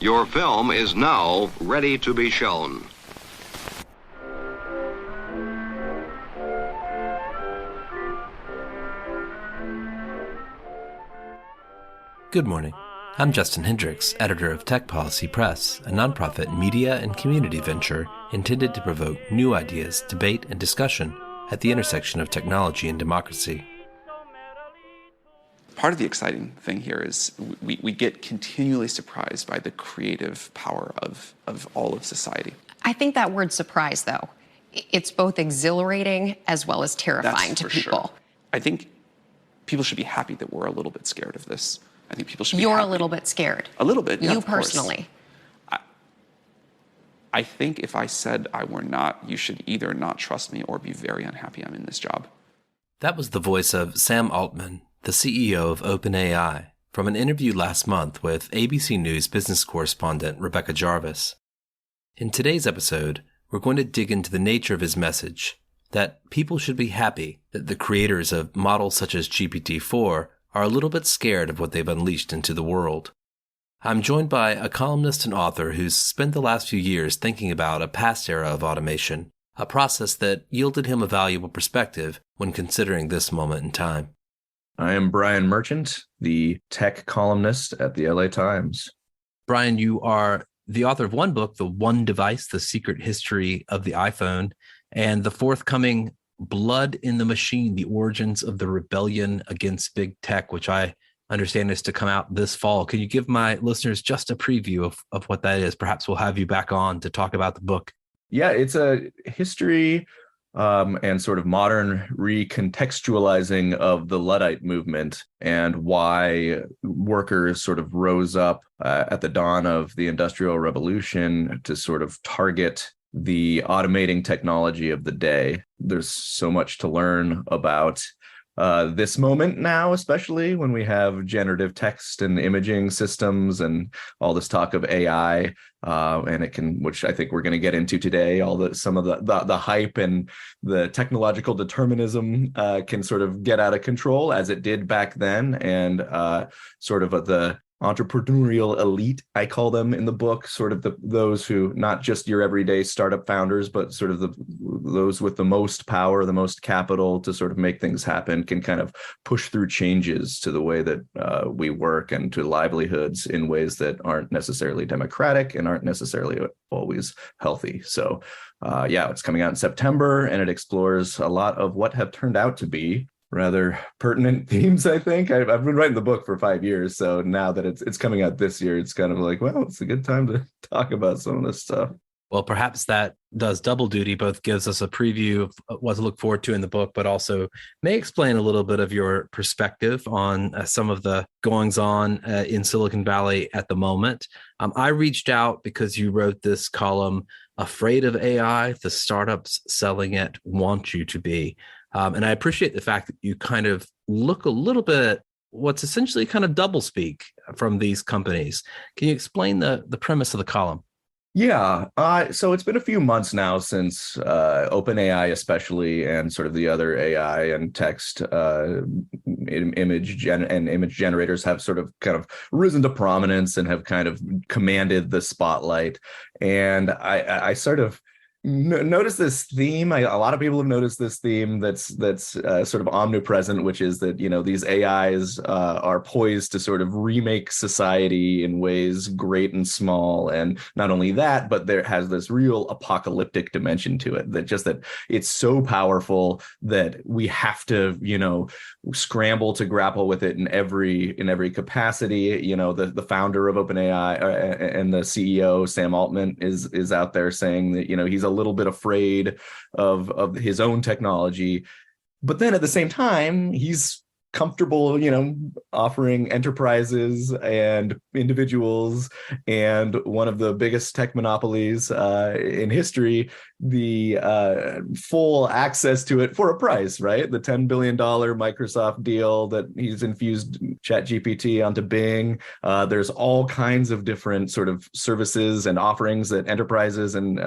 Your film is now ready to be shown. Good morning. I'm Justin Hendricks, editor of Tech Policy Press, a nonprofit media and community venture intended to provoke new ideas, debate, and discussion at the intersection of technology and democracy. Part of the exciting thing here is we get continually surprised by the creative power of all of society. I think that word surprise, though, it's both exhilarating as well as terrifying to people. Sure. I think people should be happy that we're a little bit scared of this. I think people should be You're happy. A little bit scared. A little bit, yeah, You of course. personally. I think if I said I were not, you should either not trust me or be very unhappy I'm in this job. That was the voice of Sam Altman, the CEO of OpenAI, from an interview last month with ABC News business correspondent Rebecca Jarvis. In today's episode, we're going to dig into the nature of his message, that people should be happy that the creators of models such as GPT-4 are a little bit scared of what they've unleashed into the world. I'm joined by a columnist and author who's spent the last few years thinking about a past era of automation, a process that yielded him a valuable perspective when considering this moment in time. I am Brian Merchant, the tech columnist at the LA Times. Brian, you are the author of one book, The One Device, The Secret History of the iPhone, and the forthcoming Blood in the Machine, The Origins of the Rebellion Against Big Tech, which I understand is to come out this fall. Can you give my listeners just a preview of what that is? Perhaps we'll have you back on to talk about the book. Yeah, it's a history and sort of modern recontextualizing of the Luddite movement and why workers sort of rose up at the dawn of the Industrial Revolution to sort of target the automating technology of the day. There's so much to learn about this moment now, especially when we have generative text and imaging systems and all this talk of AI, and it can, which I think we're going to get into today, some of the hype and the technological determinism can sort of get out of control as it did back then, and sort of the entrepreneurial elite, I call them in the book, sort of those who, not just your everyday startup founders, but sort of those with the most power, the most capital to sort of make things happen, can kind of push through changes to the way that we work and to livelihoods in ways that aren't necessarily democratic and aren't necessarily always healthy. So it's coming out in September, and it explores a lot of what have turned out to be rather pertinent themes, I think. I've been writing the book for 5 years, so now that it's coming out this year, it's kind of like, well, it's a good time to talk about some of this stuff. Well, perhaps that does double duty, both gives us a preview of what to look forward to in the book, but also may explain a little bit of your perspective on some of the goings-on in Silicon Valley at the moment. I reached out because you wrote this column, Afraid of AI, the startups selling it want you to be. And I appreciate the fact that you kind of look a little bit what's essentially kind of doublespeak from these companies. Can you explain the premise of the column? Yeah. So it's been a few months now since OpenAI especially, and sort of the other AI and text image generators have sort of kind of risen to prominence and have kind of commanded the spotlight. And I sort of notice this theme. A lot of people have noticed this theme that's sort of omnipresent, which is that, these AIs are poised to sort of remake society in ways great and small. And not only that, but there has this real apocalyptic dimension to it, that it's so powerful that we have to, scramble to grapple with it in every capacity. The founder of OpenAI and the CEO, Sam Altman, is out there saying that, he's a little bit afraid of his own technology, but then at the same time he's comfortable, offering enterprises and individuals and one of the biggest tech monopolies in history the full access to it for a price, right? The $10 billion Microsoft deal that he's infused ChatGPT onto Bing. There's all kinds of different sort of services and offerings that enterprises and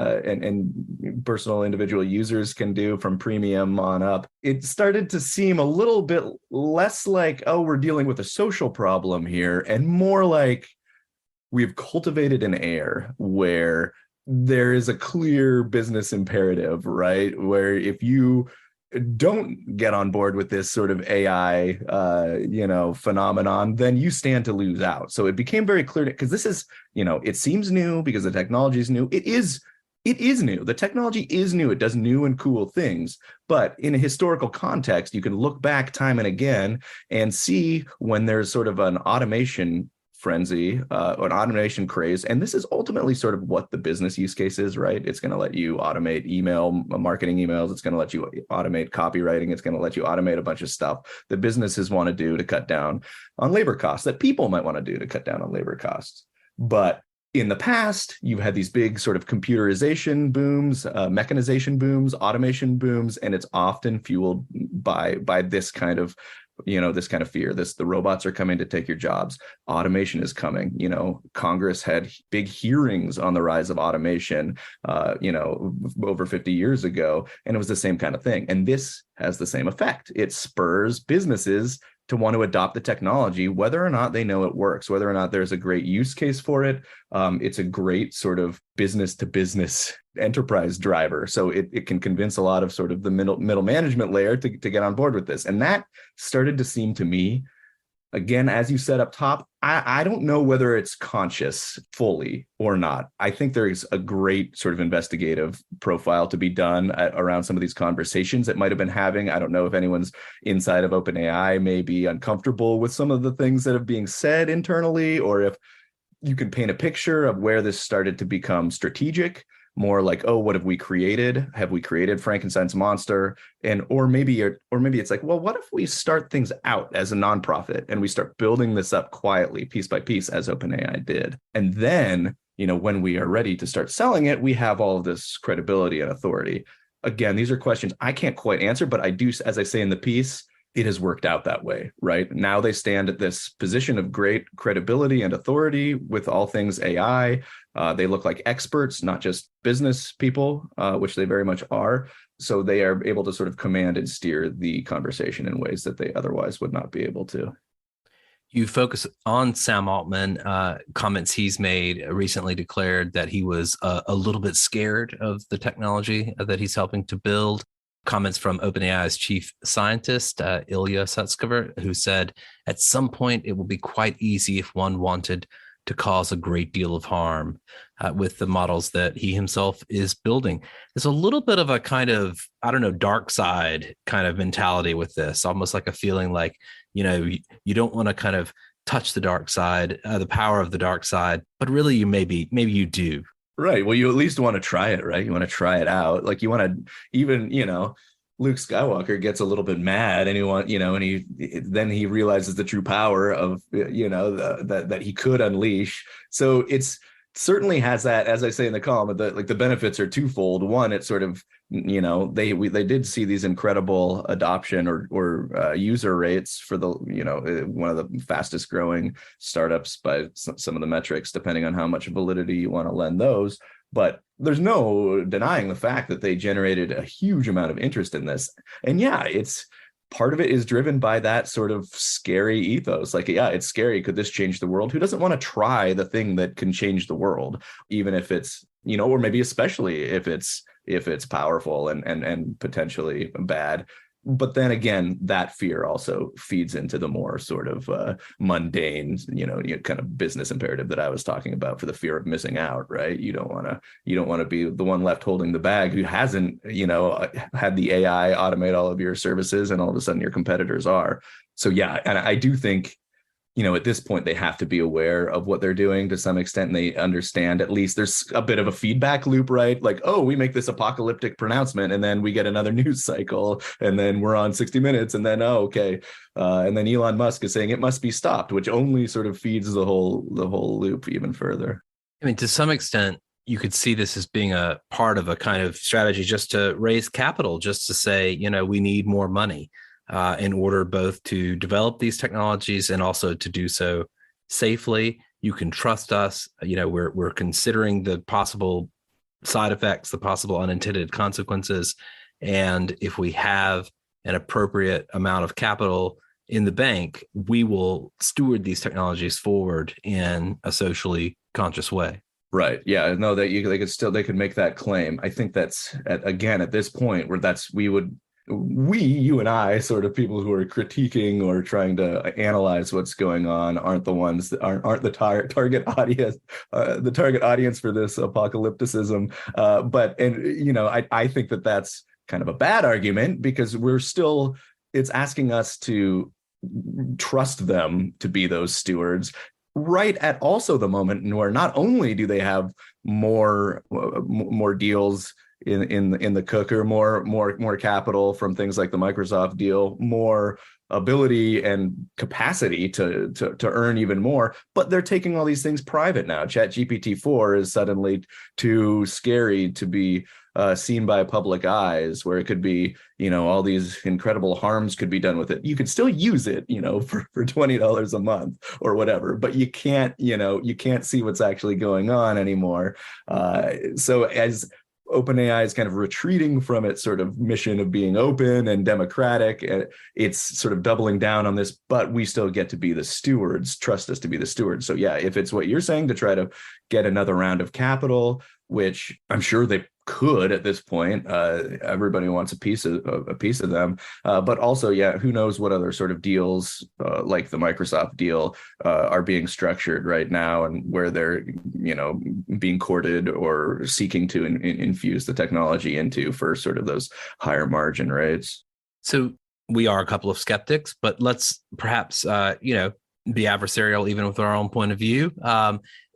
personal individual users can do from premium on up. It started to seem a little bit less like, oh, we're dealing with a social problem here, and more like we've cultivated an air where there is a clear business imperative, right? Where if you don't get on board with this sort of AI, phenomenon, then you stand to lose out. So it became very clear because this is, it seems new because the technology is new. It is new. The technology is new. It does new and cool things. But in a historical context, you can look back time and again and see when there's sort of an automation frenzy, an automation craze. And this is ultimately sort of what the business use case is, right? It's going to let you automate marketing emails. It's going to let you automate copywriting. It's going to let you automate a bunch of stuff that businesses want to do to cut down on labor costs, that people might want to do to cut down on labor costs. But in the past, you've had these big sort of computerization booms, mechanization booms, automation booms, and it's often fueled by this kind of fear. The robots are coming to take your jobs. Automation is coming. Congress had big hearings on the rise of automation, over 50 years ago, and it was the same kind of thing. And this has the same effect. It spurs businesses to want to adopt the technology, whether or not they know it works, whether or not there's a great use case for it. It's a great sort of business to business enterprise driver. So it can convince a lot of sort of the middle management layer to get on board with this. And that started to seem to me, again, as you said up top, I don't know whether it's conscious fully or not. I think there's a great sort of investigative profile to be done around some of these conversations that might have been having. I don't know if anyone's inside of OpenAI may be uncomfortable with some of the things that are being said internally, or if you can paint a picture of where this started to become strategic, more like, oh, what have we created? Have we created Frankenstein's monster? Or maybe it's like, well, what if we start things out as a nonprofit and we start building this up quietly, piece by piece, as OpenAI did. And then, when we are ready to start selling it, we have all of this credibility and authority. Again, these are questions I can't quite answer, but I do, as I say in the piece, it has worked out that way, right? Now they stand at this position of great credibility and authority with all things AI. They look like experts, not just business people, which they very much are. So they are able to sort of command and steer the conversation in ways that they otherwise would not be able to. You focus on Sam Altman. Comments he's made recently declared that he was a little bit scared of the technology that he's helping to build. Comments from OpenAI's chief scientist, Ilya Sutskever, who said, at some point, it will be quite easy if one wanted to cause a great deal of harm with the models that he himself is building. There's a little bit of a kind of, dark side kind of mentality with this, almost like a feeling like, you don't want to kind of touch the dark side, the power of the dark side, but really maybe you do. Right. Well, you at least want to try it, right? You want to try it out. Like you want to even, Luke Skywalker gets a little bit mad and then he realizes the true power of, that he could unleash. So it's certainly has that, as I say in the column, the benefits are twofold. One, it's sort of, they did see these incredible adoption or user rates for the, one of the fastest growing startups by some of the metrics, depending on how much validity you want to lend those. But there's no denying the fact that they generated a huge amount of interest in this. And yeah, it's part of it is driven by that sort of scary ethos. Like, yeah, it's scary. Could this change the world? Who doesn't want to try the thing that can change the world, even if it's, or maybe especially if it's powerful and potentially bad. But then again, that fear also feeds into the more sort of mundane, kind of business imperative that I was talking about, for the fear of missing out, right? You don't want to be the one left holding the bag who hasn't, had the AI automate all of your services, and all of a sudden your competitors are. So yeah, and I do think, at this point, they have to be aware of what they're doing to some extent. And they understand, at least there's a bit of a feedback loop, right? Like, oh, we make this apocalyptic pronouncement and then we get another news cycle and then we're on 60 Minutes and then, oh, okay. And then Elon Musk is saying it must be stopped, which only sort of feeds the whole loop even further. I mean, to some extent, you could see this as being a part of a kind of strategy just to raise capital, just to say, we need more money. In order both to develop these technologies and also to do so safely. You can trust us. We're considering the possible side effects, the possible unintended consequences. And if we have an appropriate amount of capital in the bank, we will steward these technologies forward in a socially conscious way. Right. Yeah. No, they could make that claim. I think that's at this point where you and I, sort of people who are critiquing or trying to analyze what's going on, aren't the ones that aren't the target audience, the target audience for this apocalypticism. I think that that's kind of a bad argument, because it's asking us to trust them to be those stewards, right at also the moment where not only do they have more deals in the cooker, more capital from things like the Microsoft deal, more ability and capacity to earn even more, but they're taking all these things private now. ChatGPT-4 is suddenly too scary to be seen by public eyes, where it could be, all these incredible harms could be done with it. You could still use it, for $20 a month or whatever, but you can't see what's actually going on anymore. So as OpenAI is kind of retreating from its sort of mission of being open and democratic, it's sort of doubling down on this, but we still get to be the stewards, trust us to be the stewards. So yeah, if it's what you're saying, to try to get another round of capital, which I'm sure they could at this point, everybody wants a piece of them, but also, yeah, who knows what other sort of deals like the Microsoft deal are being structured right now, and where they're being courted or seeking to infuse the technology into for sort of those higher margin rates. So we are a couple of skeptics, but let's perhaps be adversarial even with our own point of view.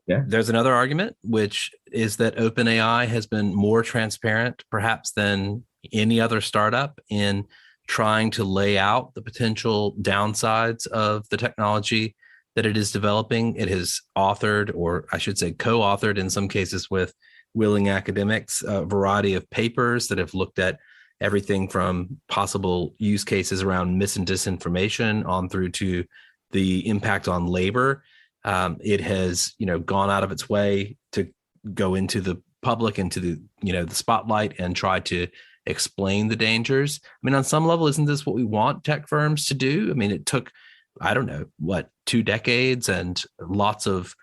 Yeah. There's another argument, which is that OpenAI has been more transparent, perhaps, than any other startup in trying to lay out the potential downsides of the technology that it is developing. It has authored, or I should say co-authored in some cases with willing academics, a variety of papers that have looked at everything from possible use cases around mis and disinformation on through to the impact on labor. It has, gone out of its way to go into the public, into the, the spotlight, and try to explain the dangers. I mean, on some level, isn't this what we want tech firms to do? I mean, it took, 2 decades and lots of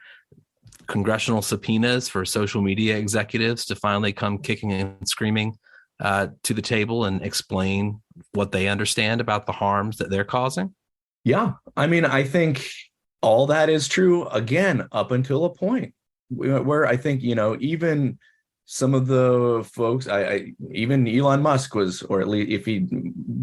congressional subpoenas for social media executives to finally come kicking and screaming to the table and explain what they understand about the harms that they're causing. Yeah. I mean, I think all that is true, again, up until a point where I think, even some of the folks, even Elon Musk was, or at least if he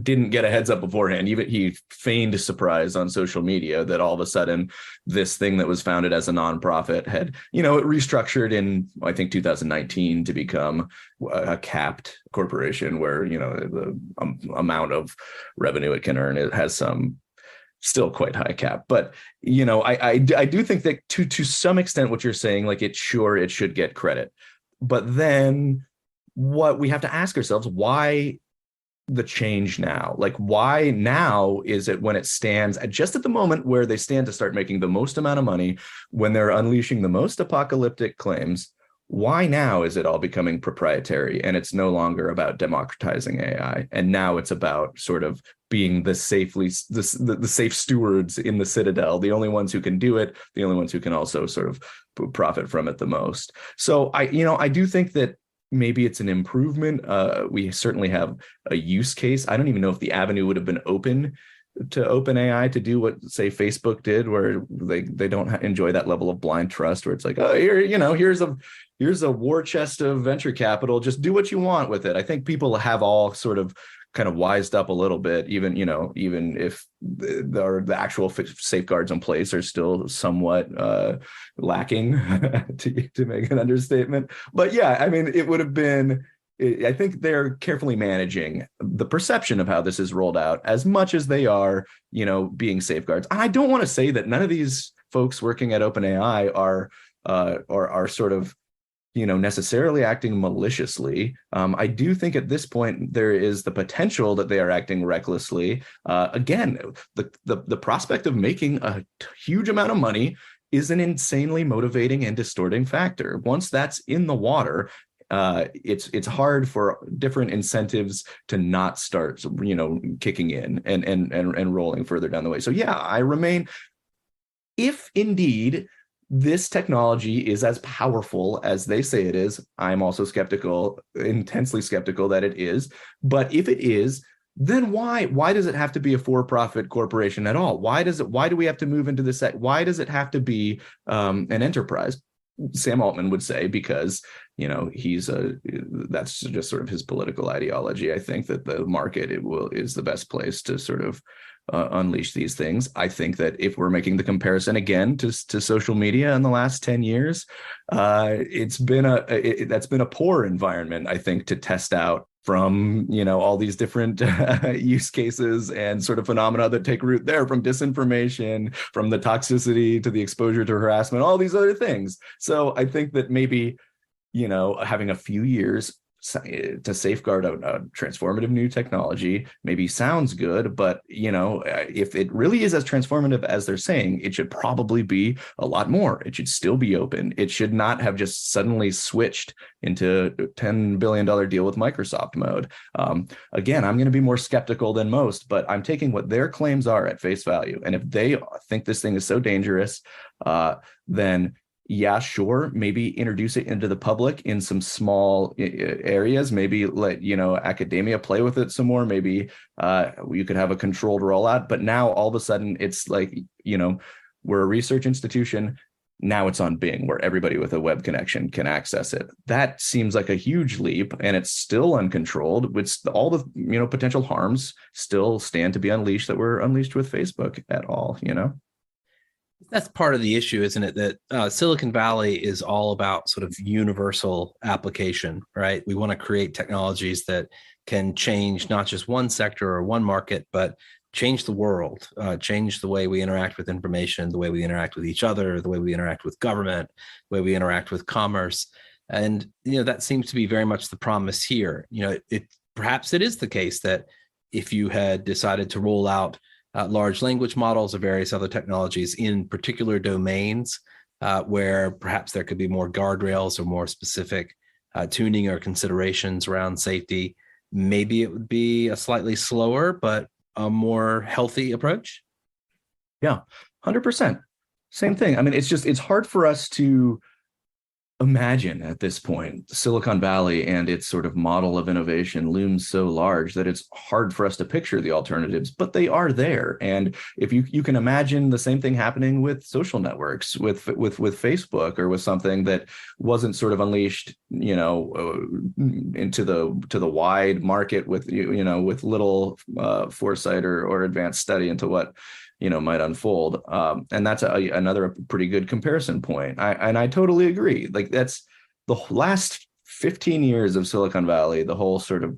didn't get a heads up beforehand, even he feigned surprise on social media that all of a sudden this thing that was founded as a nonprofit had, it restructured in, I think, 2019 to become a capped corporation where, the amount of revenue it can earn, it has some still quite high cap. But, I do think that to some extent what you're saying, like it should get credit. But then what we have to ask ourselves, why the change now? Like, why now is it when it stands just at the moment where they stand to start making the most amount of money, when they're unleashing the most apocalyptic claims? Why now is it all becoming proprietary and it's no longer about democratizing AI? And now it's about sort of being the safe stewards in the citadel, the only ones who can do it, the only ones who can also sort of profit from it the most. So I do think that maybe it's an improvement. We certainly have a use case. I don't even know if the avenue would have been open to OpenAI to do what, say, Facebook did, where they don't enjoy that level of blind trust, where it's like, oh, here's a war chest of venture capital, just do what you want with it. I think people have all sort of kind of wised up a little bit, even if the actual safeguards in place are still somewhat lacking, to make an understatement. But yeah, I mean, it would have been, I think they're carefully managing the perception of how this is rolled out as much as they are, being safeguards. I don't want to say that none of these folks working at OpenAI are sort of, necessarily acting maliciously. I do think at this point there is the potential that they are acting recklessly. Again, the prospect of making a huge amount of money is an insanely motivating and distorting factor. Once that's in the water, it's hard for different incentives to not start, kicking in and rolling further down the way. So yeah, I remain, if indeed this technology is as powerful as they say it is, I'm also skeptical, intensely skeptical that it is. But if it is, then why does it have to be a for-profit corporation at all? Why do we have to move into this? Why does it have to be an enterprise? Sam Altman would say, because that's just sort of his political ideology. I think that the market is the best place to sort of unleash these things. I think that if we're making the comparison again to social media in the last 10 years, that's been a poor environment, I think, to test out from all these different use cases and sort of phenomena that take root there, from disinformation, from the toxicity to the exposure to harassment, all these other things. So I think that maybe having a few years to safeguard a transformative new technology maybe sounds good, but if it really is as transformative as they're saying, it should probably be a lot more. It should still be open. It should not have just suddenly switched into a $10 billion deal with Microsoft mode. Again, I'm going to be more skeptical than most, but I'm taking what their claims are at face value. And if they think this thing is so dangerous, then yeah, sure, maybe introduce it into the public in some small areas, maybe let academia play with it some more, maybe you could have a controlled rollout. But now all of a sudden it's like, we're a research institution, now it's on Bing, where everybody with a web connection can access it. That seems like a huge leap, and it's still uncontrolled, which all the potential harms still stand to be unleashed that were unleashed with Facebook at all. That's part of the issue, isn't it? That Silicon Valley is all about sort of universal application, right? We want to create technologies that can change not just one sector or one market, but change the world, change the way we interact with information, the way we interact with each other, the way we interact with government, the way we interact with commerce. And, that seems to be very much the promise here. Perhaps it is the case that if you had decided to roll out large language models or various other technologies in particular domains where perhaps there could be more guardrails or more specific tuning or considerations around safety, maybe it would be a slightly slower but a more healthy approach. Yeah, 100%. Same thing. I mean, it's hard for us to imagine at this point. Silicon Valley and its sort of model of innovation looms so large that it's hard for us to picture the alternatives, but they are there. And if you can imagine the same thing happening with social networks, with Facebook, or with something that wasn't sort of unleashed, into the wide market with with little foresight or advanced study into what might unfold. And that's another pretty good comparison point. I totally agree. Like, that's the last 15 years of Silicon Valley, the whole sort of,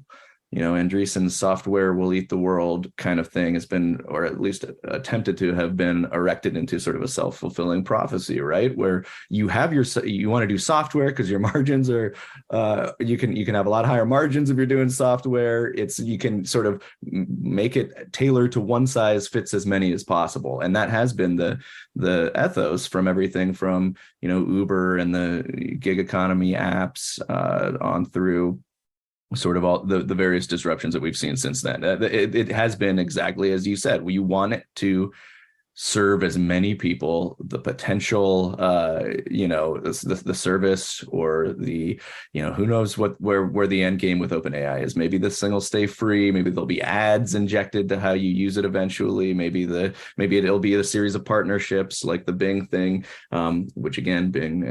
Andreessen's software will eat the world kind of thing has been, or at least attempted to have been, erected into sort of a self-fulfilling prophecy, right? Where you want to do software because your margins are, you can have a lot higher margins if you're doing software. You can sort of make it tailor to one size fits as many as possible. And that has been the ethos from everything from, Uber and the gig economy apps on through sort of all the various disruptions that we've seen since then. It has been exactly as you said. We want it to serve as many people, the potential, the service, or the, who knows where the end game with OpenAI is. Maybe this thing will stay free. Maybe there'll be ads injected to how you use it eventually. Maybe it'll be a series of partnerships like the Bing thing, which again, Bing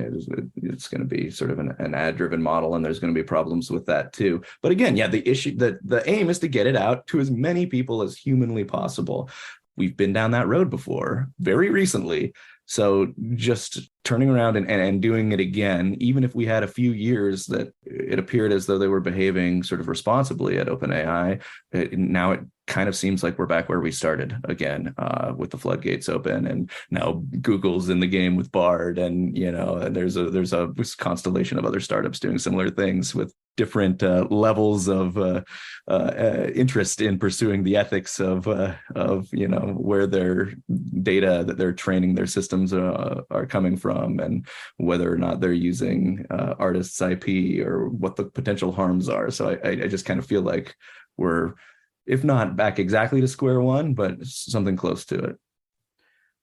it's going to be sort of an ad-driven model, and there's going to be problems with that too. But again, yeah, the aim is to get it out to as many people as humanly possible. We've been down that road before, very recently. So just turning around and doing it again, even if we had a few years that it appeared as though they were behaving sort of responsibly at OpenAI, now it kind of seems like we're back where we started again, with the floodgates open, and now Google's in the game with Bard, and and there's a constellation of other startups doing similar things with different levels of interest in pursuing the ethics of where their data that they're training their systems are coming from, and whether or not they're using artists' IP or what the potential harms are. So I just kind of feel like we're, if not back exactly to square one, but something close to it.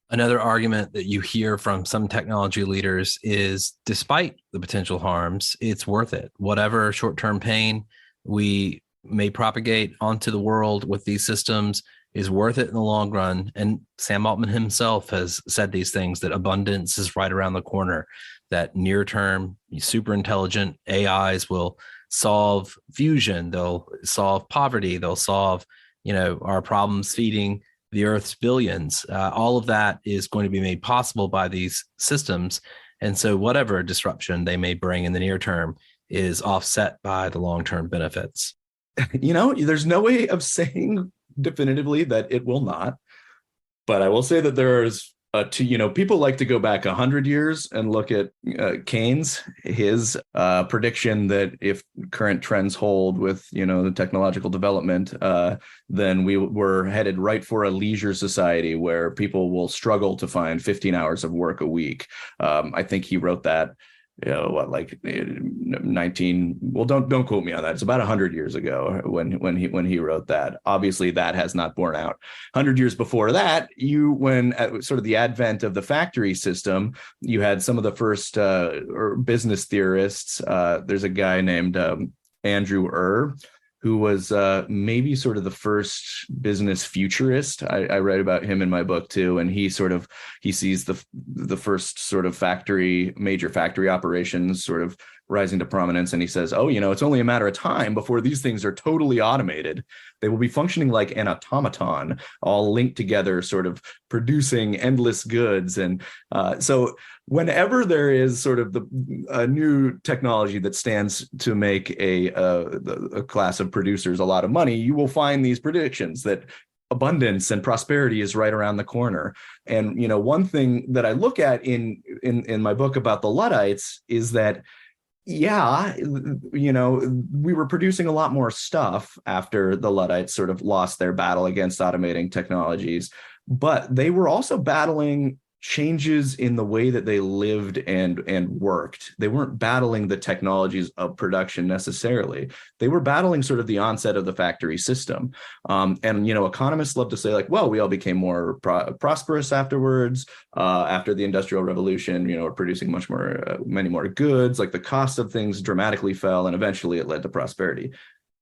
Another argument that you hear from some technology leaders is, despite the potential harms, it's worth it. Whatever short-term pain we may propagate onto the world with these systems is worth it in the long run. And Sam Altman himself has said these things, that abundance is right around the corner, that near-term super intelligent AIs will solve fusion, they'll solve poverty, they'll solve, our problems feeding the Earth's billions. All of that is going to be made possible by these systems. And so whatever disruption they may bring in the near term is offset by the long-term benefits. There's no way of saying definitively that it will not, but I will say that there's people like to go back 100 years and look at Keynes, his prediction that if current trends hold with, the technological development, then we're headed right for a leisure society where people will struggle to find 15 hours of work a week. I think he wrote that, 19, well, don't quote me on that. It's about 100 years ago when he wrote that. Obviously that has not borne out. 100 years before that, when at sort of the advent of the factory system, you had some of the first business theorists. There's a guy named Andrew who was maybe sort of the first business futurist. I write about him in my book too, and he sees the first sort of major factory operations sort of rising to prominence, and he says, it's only a matter of time before these things are totally automated. They will be functioning like an automaton, all linked together, sort of producing endless goods. And so whenever there is sort of a new technology that stands to make a class of producers a lot of money, you will find these predictions that abundance and prosperity is right around the corner. And one thing that I look at in my book about the Luddites is that, we were producing a lot more stuff after the Luddites sort of lost their battle against automating technologies, but they were also battling changes in the way that they lived and worked. They weren't battling the technologies of production necessarily. They were battling sort of the onset of the factory system. Economists love to say, like, well, we all became more prosperous afterwards. After the Industrial Revolution, we're producing many more goods. Like, the cost of things dramatically fell, and eventually it led to prosperity.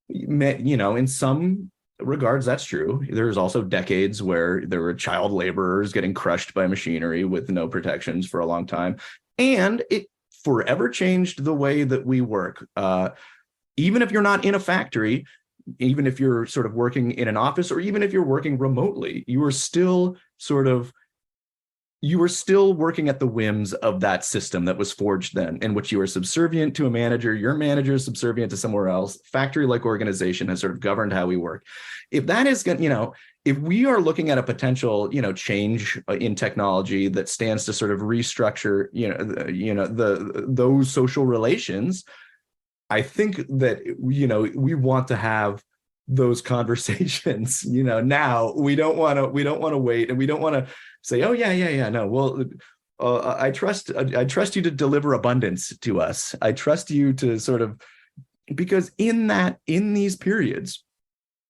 In some regards, that's true. There's also decades where there were child laborers getting crushed by machinery with no protections for a long time. And it forever changed the way that we work. Even if you're not in a factory, even if you're sort of working in an office, or even if you're working remotely, you are still working at the whims of that system that was forged then, in which you are subservient to a manager, your manager is subservient to somewhere else. Factory-like organization has sort of governed how we work. If that is, if we are looking at a potential, change in technology that stands to sort of restructure, those social relations, I think that, we want to have those conversations, now. We don't want to wait, and we don't want to say, oh yeah, no, well, I trust you to deliver abundance to us. I trust you to sort of, because in these periods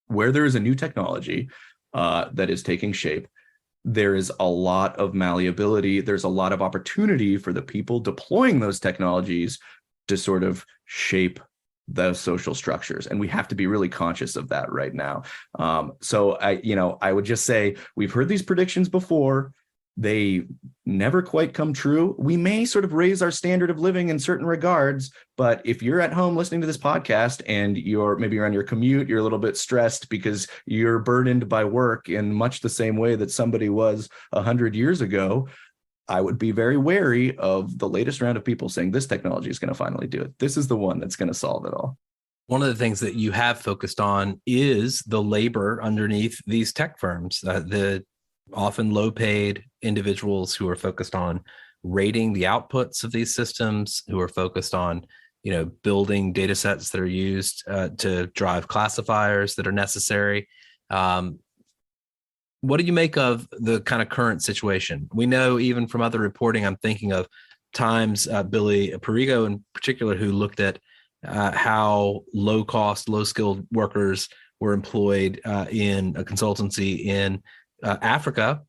where there is a new technology that is taking shape, there is a lot of malleability. There's a lot of opportunity for the people deploying those technologies to sort of shape those social structures, and we have to be really conscious of that right now. So I would just say, we've heard these predictions before. They never quite come true. We may sort of raise our standard of living in certain regards, but if you're at home listening to this podcast and you're on your commute, you're a little bit stressed because you're burdened by work in much the same way that somebody was 100 years ago, I would be very wary of the latest round of people saying this technology is going to finally do it. This is the one that's going to solve it all. One of the things that you have focused on is the labor underneath these tech firms, the often low-paid individuals who are focused on rating the outputs of these systems, who are focused on building data sets that are used to drive classifiers that are necessary. What do you make of the kind of current situation? We know even from other reporting, I'm thinking of Times, Billy Perigo in particular, who looked at how low-cost, low-skilled workers were employed in a consultancy in Africa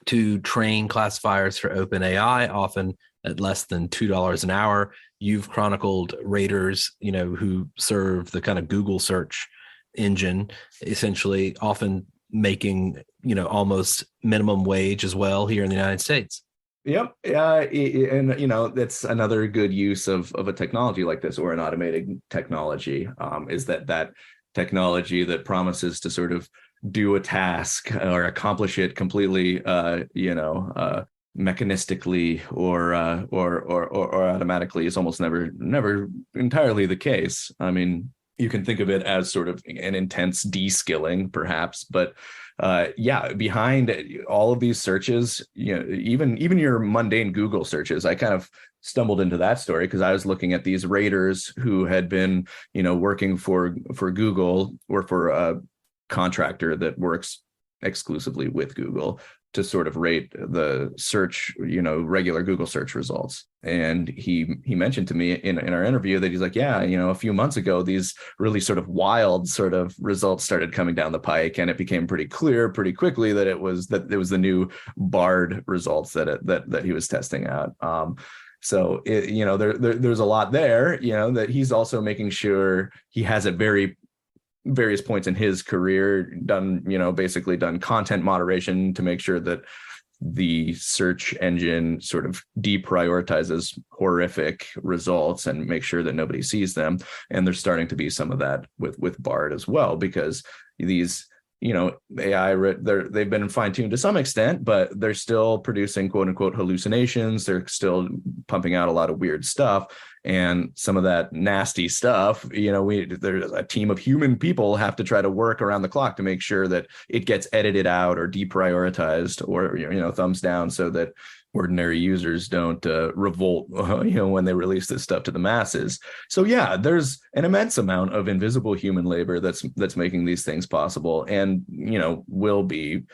to train classifiers for OpenAI, often at less than $2 an hour. You've chronicled raiders, who serve the kind of Google search engine, essentially often making, almost minimum wage as well here in the United States. Yep. And that's another good use of a technology like this, or an automated technology, is that technology that promises to sort of do a task or accomplish it completely, mechanistically or automatically is almost never entirely the case. I mean, you can think of it as sort of an intense de-skilling, perhaps, but behind all of these searches, even your mundane Google searches, I kind of stumbled into that story because I was looking at these raiders who had been, working for Google, or for a contractor that works exclusively with Google, to sort of rate the search, regular Google search results. And he mentioned to me in our interview that he's like, a few months ago, these really sort of wild sort of results started coming down the pike, and it became pretty clear pretty quickly that it was the new Bard results that he was testing out. So there's a lot there, that he's also making sure he has at various points in his career done content moderation to make sure that the search engine sort of deprioritizes horrific results and make sure that nobody sees them. And there's starting to be some of that with Bard as well, because these AI, they've been fine-tuned to some extent, but they're still producing quote unquote hallucinations. They're still pumping out a lot of weird stuff. And some of that nasty stuff, there's a team of human people have to try to work around the clock to make sure that it gets edited out or deprioritized or, thumbs down, so that ordinary users don't revolt, when they release this stuff to the masses. So there's an immense amount of invisible human labor that's making these things possible, and will be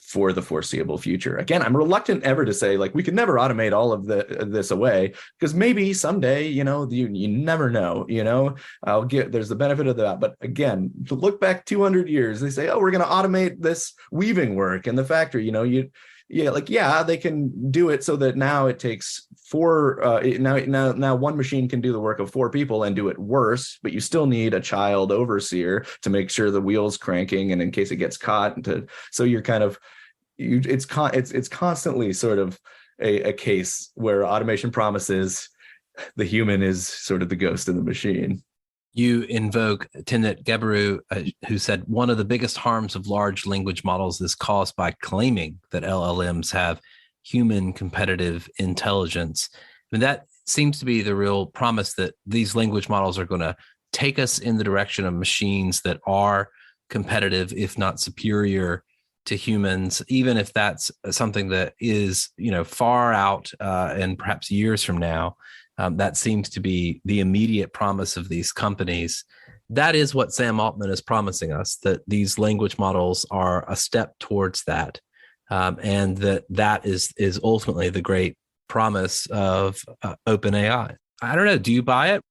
for the foreseeable future. Again, I'm reluctant ever to say like we can never automate all of this away, because maybe someday, you never know. There's the benefit of that. But again, to look back 200 years, they say, oh, we're going to automate this weaving work in the factory. They can do it so that now it takes now one machine can do the work of 4 people and do it worse, but you still need a child overseer to make sure the wheel's cranking, and in case it gets caught, so you're kind of it's constantly sort of a case where automation promises the human is sort of the ghost in the machine. You invoke Timnit Gebru, who said one of the biggest harms of large language models is caused by claiming that LLMs have human competitive intelligence. And that seems to be the real promise, that these language models are going to take us in the direction of machines that are competitive, if not superior to humans, even if that's something that is, far out and perhaps years from now. That seems to be the immediate promise of these companies. That is what Sam Altman is promising us, that these language models are a step towards that, and that is ultimately the great promise of OpenAI. I don't know. Do you buy it?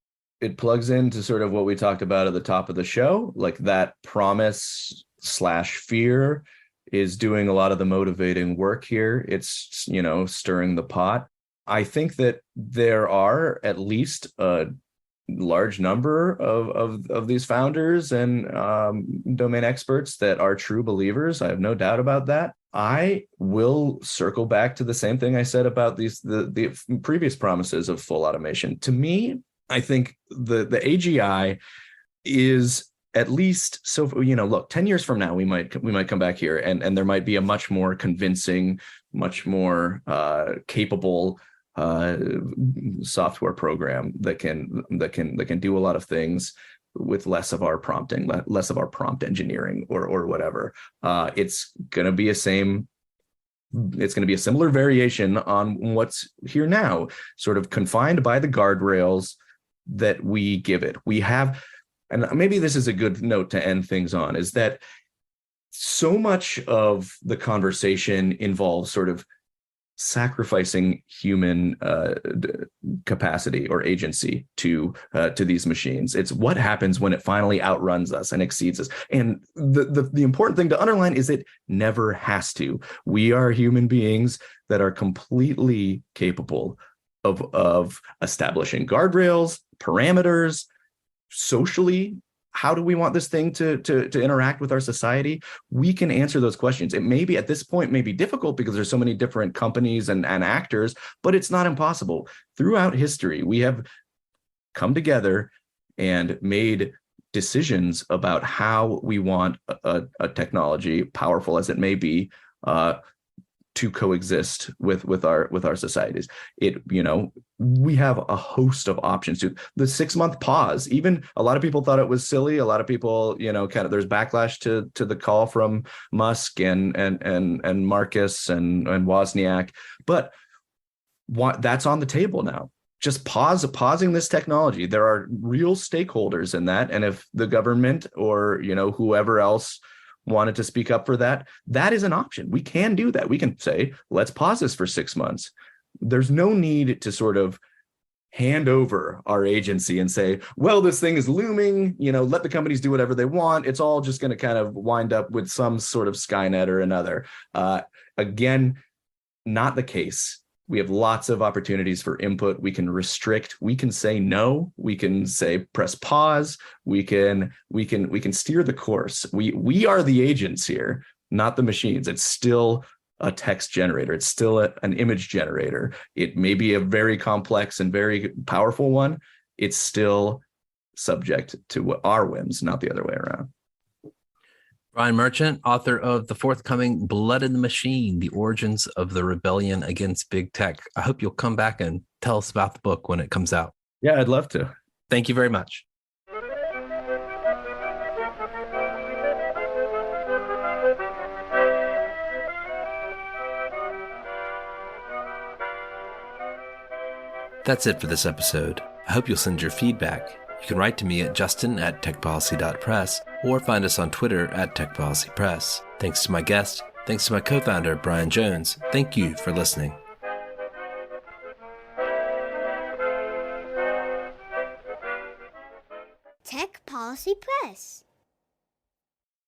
It plugs into sort of what we talked about at the top of the show, like that promise / fear is doing a lot of the motivating work here. It's, stirring the pot. I think that there are at least a large number of these founders and domain experts that are true believers. I have no doubt about that. I will circle back to the same thing I said about the previous promises of full automation. To me, I think the AGI is at least, so look, 10 years from now, we might come back here and there might be a much more convincing, much more capable software program that can do a lot of things with less of our prompting, less of our prompt engineering or whatever. It's going to be a similar variation on what's here now, sort of confined by the guardrails, that we give it. We have, and maybe this is a good note to end things on, is that so much of the conversation involves sort of sacrificing human capacity or agency to these machines. It's what happens when it finally outruns us and exceeds us. And the important thing to underline is it never has to. We are human beings that are completely capable of establishing guardrails, parameters, socially. How do we want this thing to interact with our society? We can answer those questions. It may be at this point may be difficult because there's so many different companies and actors, but it's not impossible. Throughout history, we have come together and made decisions about how we want a technology, powerful as it may be, to coexist with our societies. We have a host of options. To the 6-month pause, even a lot of people thought it was silly. A lot of people, kind of, there's backlash to the call from Musk and Marcus and Wozniak, but that's on the table now. Just pausing this technology. There are real stakeholders in that, and if the government or whoever else wanted to speak up for that, that is an option. We can do that. We can say, let's pause this for 6 months. There's no need to sort of hand over our agency and say, well, this thing is looming, let the companies do whatever they want. It's all just going to kind of wind up with some sort of Skynet or another. Again, not the case. We have lots of opportunities for input. We can restrict. We can say no. We can say press pause. We can steer the course. We are the agents here, not the machines. It's still a text generator. It's still an image generator. It may be a very complex and very powerful one. It's still subject to our whims, not the other way around. Brian Merchant, author of the forthcoming Blood in the Machine, The Origins of the Rebellion Against Big Tech. I hope you'll come back and tell us about the book when it comes out. Yeah, I'd love to. Thank you very much. That's it for this episode. I hope you'll send your feedback. You can write to me at justin@techpolicy.press or find us on Twitter @techpolicypress. Thanks to my guest. Thanks to my co-founder, Brian Jones. Thank you for listening. Tech Policy Press.